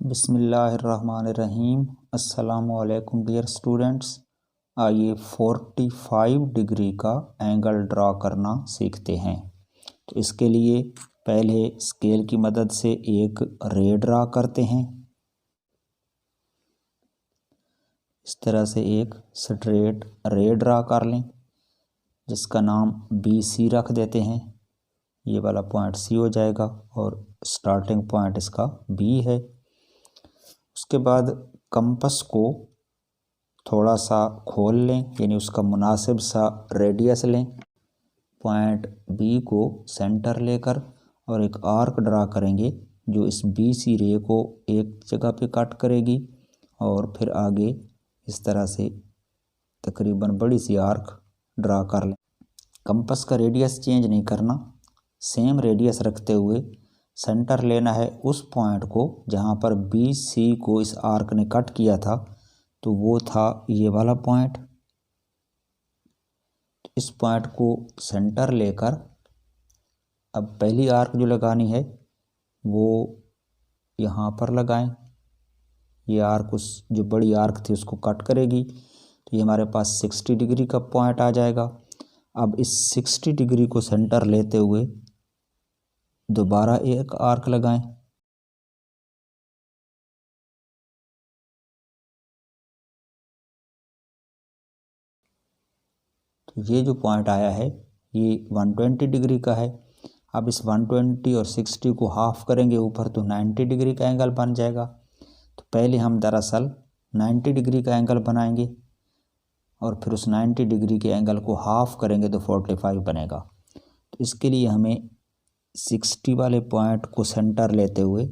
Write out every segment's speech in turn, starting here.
बिस्मिल्लाहिर्रहमानिर्रहीम। अस्सलामुअलैकुम dear students. आइए 45 डिग्री का एंगल ड्रा करना सीखते हैं। तो इसके लिए पहले स्केल की मदद से एक रे ड्रा करते हैं। इस तरह से एक स्ट्रेट रे ड्रा कर लें जिसका नाम BC रख देते हैं। ये वाला पॉइंट C हो जाएगा और स्टार्टिंग पॉइंट इसका B है। उसके बाद कंपास को थोड़ा सा खोल लें, यानी उसका मुनासिब सा रेडियस लें। पॉइंट B को सेंटर लेकर और एक आर्क ड्रा करेंगे जो इस BC रे को एक जगह पे कट करेगी और फिर आगे इस तरह से तकरीबन बड़ी सी आर्क ड्रा कर लें। कंपास का रेडियस चेंज नहीं करना, सेम रेडियस रखते हुए सेंटर लेना है उस पॉइंट को जहाँ पर BC को इस आर्क ने कट किया था, तो वो था ये वाला पॉइंट। इस पॉइंट को सेंटर लेकर अब पहली आर्क जो लगानी है वो यहाँ पर लगाएं। ये आर्क उस जो बड़ी आर्क थी उसको कट करेगी, तो ये हमारे पास 60 डिग्री का पॉइंट आ जाएगा। अब इस 60 डिग्री को सेंटर लेते हुए दोबारा एक आर्क लगाएं। तो ये जो पॉइंट आया है ये 120 डिग्री का है। अब इस 120 और 60 को हाफ करेंगे ऊपर तो 90 डिग्री का एंगल बन जाएगा। तो पहले हम दरअसल 90 डिग्री का एंगल बनाएंगे और फिर उस 90 डिग्री के एंगल को हाफ करेंगे तो 45 बनेगा। तो इसके लिए हमें 60 वाले पॉइंट को सेंटर लेते हुए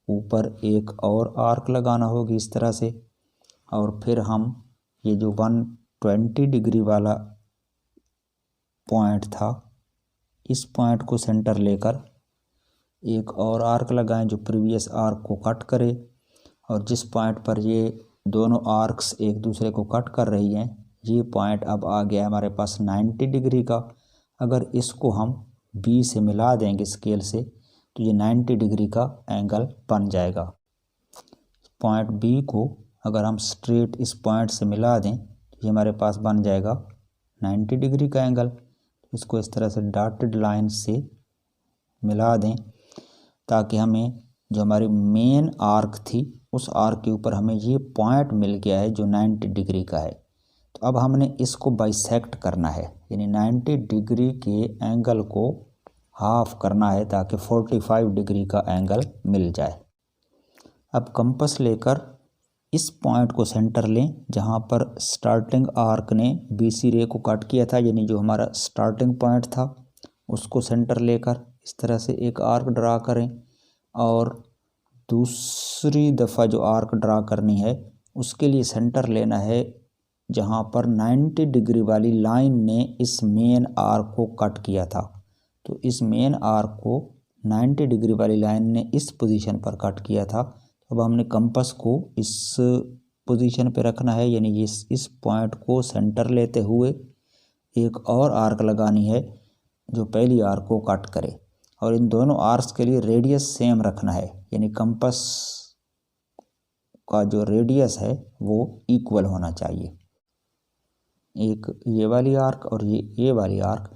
ऊपर एक और आर्क लगाना होगी इस तरह से, और फिर हम ये जो 120 डिग्री वाला पॉइंट था इस पॉइंट को सेंटर लेकर एक और आर्क लगाएं जो प्रीवियस आर्क को कट करे, और जिस पॉइंट पर ये दोनों आर्क्स एक दूसरे को कट कर रही हैं ये पॉइंट अब आ गया हमारे पास 90 डिग्री का। अगर इसको हम B से मिला देंगे स्केल से तो ये 90 डिग्री का एंगल बन जाएगा। पॉइंट B को अगर हम स्ट्रेट इस पॉइंट से मिला दें तो ये हमारे पास बन जाएगा 90 डिग्री का एंगल। इसको इस तरह से डॉटेड लाइन से मिला दें ताकि हमें जो हमारी मेन आर्क थी उस आर्क के ऊपर हमें ये पॉइंट मिल गया है जो 90 डिग्री का है। तो अब हमने इसको बाइसेक्ट करना है, यानी 90 डिग्री के एंगल को हाफ करना है ताकि 45 डिग्री का एंगल मिल जाए। अब कंपास लेकर इस पॉइंट को सेंटर लें जहाँ पर स्टार्टिंग आर्क ने BC रे को कट किया था, यानी जो हमारा स्टार्टिंग पॉइंट था उसको सेंटर लेकर इस तरह से एक आर्क ड्रा करें, और दूसरी दफ़ा जो आर्क ड्रा करनी है उसके लिए सेंटर लेना है जहाँ पर 90 डिग्री वाली लाइन ने इस मेन आर्क को कट किया था। तो इस मेन आर्क को 90 डिग्री वाली लाइन ने इस पोजीशन पर कट किया था। अब हमने कंपास को इस पोजीशन पे रखना है, यानी इस पॉइंट को सेंटर लेते हुए एक और आर्क लगानी है जो पहली आर्क को कट करे, और इन दोनों आर्क्स के लिए रेडियस सेम रखना है, यानी कंपास का जो रेडियस है वो इक्वल होना चाहिए। एक ये वाली आर्क और ये वाली आर्क,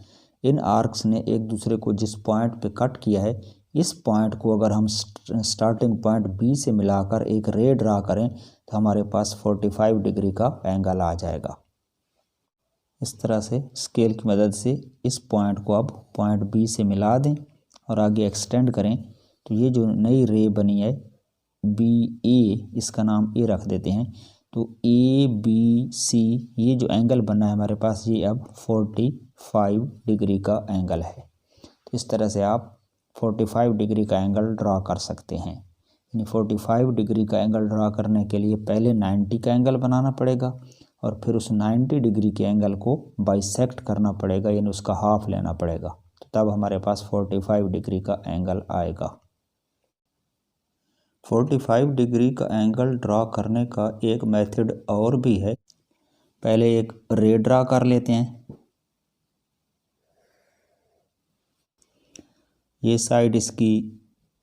इन आर्क्स ने एक दूसरे को जिस पॉइंट पे कट किया है इस पॉइंट को अगर हम स्टार्टिंग पॉइंट B से मिलाकर एक रे ड्रा करें तो हमारे पास 45 डिग्री का एंगल आ जाएगा। इस तरह से स्केल की मदद से इस पॉइंट को अब पॉइंट B से मिला दें और आगे एक्सटेंड करें, तो ये जो नई रे बनी है BA, इसका नाम A रख देते हैं। तो ABC ये जो एंगल बना है हमारे पास ये अब 45 डिग्री का एंगल है। तो इस तरह से आप 45 डिग्री का एंगल ड्रा कर सकते हैं। यानी 45 डिग्री का एंगल ड्रा करने के लिए पहले 90 का एंगल बनाना पड़ेगा और फिर उस 90 डिग्री के एंगल को बाइसेक्ट करना पड़ेगा, यानी उसका हाफ लेना पड़ेगा, तो तब हमारे पास 45 डिग्री का एंगल आएगा। 45 डिग्री का एंगल ड्रा करने का एक मेथड और भी है। पहले एक रे ड्रा कर लेते हैं। ये साइड इसकी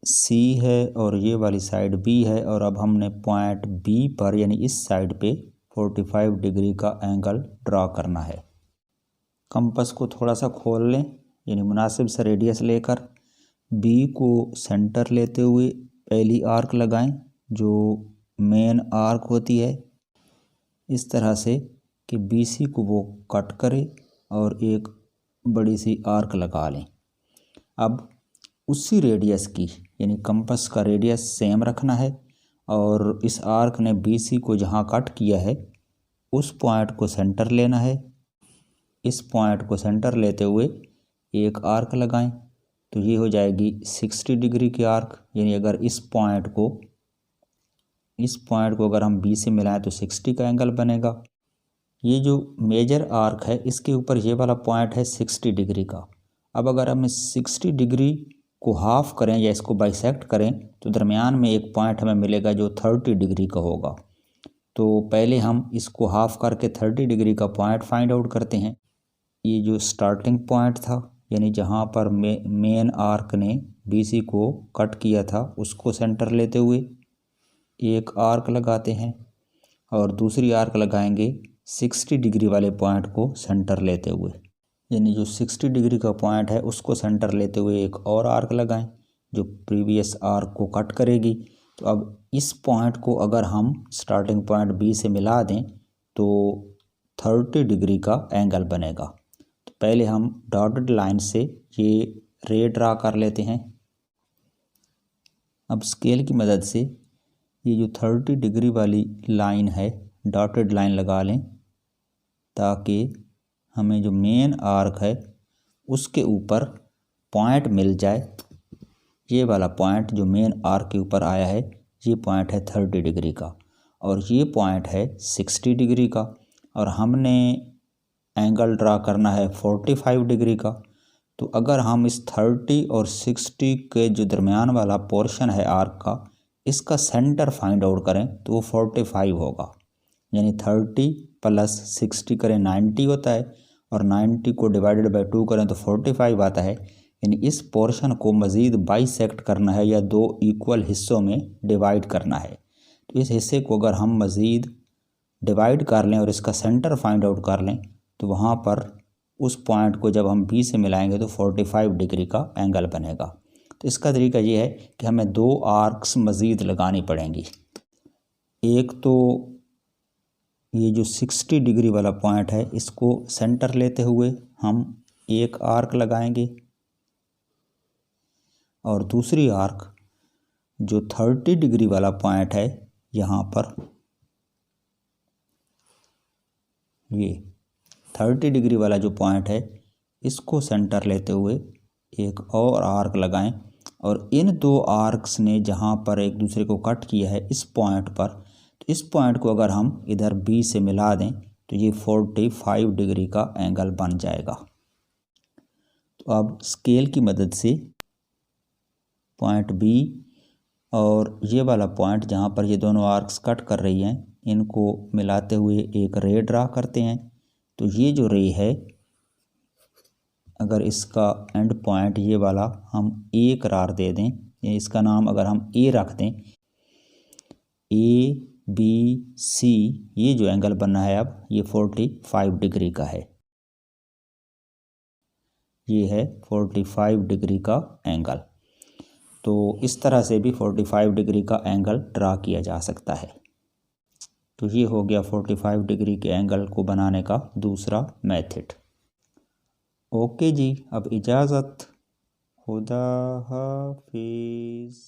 सी है और ये वाली साइड बी है, और अब हमने पॉइंट बी पर यानी इस साइड पे 45 डिग्री का एंगल ड्रा करना है। कंपास को थोड़ा सा खोल लें, यानी मुनासिब सा रेडियस लेकर बी को सेंटर लेते हुए पहली आर्क लगाएं जो मेन आर्क होती है, इस तरह से कि BC को वो कट करे और एक बड़ी सी आर्क लगा लें। अब उसी रेडियस की यानी कंपास का रेडियस सेम रखना है और इस आर्क ने BC को जहाँ कट किया है उस पॉइंट को सेंटर लेना है। इस पॉइंट को सेंटर लेते हुए एक आर्क लगाएं तो ये हो जाएगी 60 डिग्री की आर्क, यानी अगर इस पॉइंट को अगर हम B से मिलाएं तो 60 का एंगल बनेगा। ये जो मेजर आर्क है इसके ऊपर ये वाला पॉइंट है 60 डिग्री का। अब अगर हम इस 60 डिग्री को हाफ करें या इसको बाइसेक्ट करें तो दरमियान में एक पॉइंट हमें मिलेगा जो 30 डिग्री का होगा। तो पहले हम इसको हाफ करके 30 डिग्री का पॉइंट फाइंड आउट करते हैं। ये जो स्टार्टिंग पॉइंट था यानी जहाँ पर मेन आर्क ने BC को कट किया था उसको सेंटर लेते हुए एक आर्क लगाते हैं और दूसरी आर्क लगाएंगे 60 डिग्री वाले पॉइंट को सेंटर लेते हुए, यानी जो 60 डिग्री का पॉइंट है उसको सेंटर लेते हुए एक और आर्क लगाएं जो प्रीवियस आर्क को कट करेगी। तो अब इस पॉइंट को अगर हम स्टार्टिंग पॉइंट B से मिला दें तो 30 डिग्री का एंगल बनेगा। तो पहले हम डॉटेड लाइन से ये रे ड्रा कर लेते हैं। अब स्केल की मदद से ये जो 30 डिग्री वाली लाइन है डॉटेड लाइन लगा लें ताकि हमें जो मेन आर्क है उसके ऊपर पॉइंट मिल जाए। ये वाला पॉइंट जो मेन आर्क के ऊपर आया है ये पॉइंट है 30 डिग्री का और ये पॉइंट है 60 डिग्री का, और हमने एंगल ड्रा करना है 45 डिग्री का। तो अगर हम इस 30 और 60 के जो दरमियान वाला पोर्शन है आर्क का इसका सेंटर फाइंड आउट करें तो वो 45 होगा, यानी 30 प्लस 60 करें 90 होता है और 90 को डिवाइडेड बाई 2 करें तो 45 आता है। यानी इस पोर्शन को मज़ीद बाइसेक्ट करना है या दो इक्वल हिस्सों में डिवाइड करना है। तो इस हिस्से को अगर हम मज़ीद डिवाइड कर लें और इसका सेंटर फाइंड आउट कर लें तो वहाँ पर उस पॉइंट को जब हम B से मिलाएंगे तो 45 डिग्री का एंगल बनेगा। तो इसका तरीका ये है कि हमें दो आर्क्स मज़ीद लगानी पड़ेंगी। एक तो ये जो 60 डिग्री वाला पॉइंट है इसको सेंटर लेते हुए हम एक आर्क लगाएंगे और दूसरी आर्क जो 30 डिग्री वाला पॉइंट है यहाँ पर ये 30 डिग्री वाला जो पॉइंट है इसको सेंटर लेते हुए एक और आर्क लगाएं और इन दो आर्क्स ने जहाँ पर एक दूसरे को कट किया है इस पॉइंट पर, तो इस पॉइंट को अगर हम इधर B से मिला दें तो ये 45 डिग्री का एंगल बन जाएगा। तो अब स्केल की मदद से पॉइंट B और ये वाला पॉइंट जहाँ पर ये दोनों आर्क्स कट कर रही हैं इनको मिलाते हुए एक रे ड्रा करते हैं। तो ये जो रे है अगर इसका एंड पॉइंट ये वाला हम A करार दे दें, इसका नाम अगर हम A रख दें, ABC, ये जो एंगल बनना है अब ये 45 डिग्री का है। ये है 45 डिग्री का एंगल। तो इस तरह से भी 45 डिग्री का एंगल ड्रा किया जा सकता है। तो ये हो गया 45 डिग्री के एंगल को बनाने का दूसरा मेथड। ओके जी, अब इजाज़त, खुदा हाफिज़।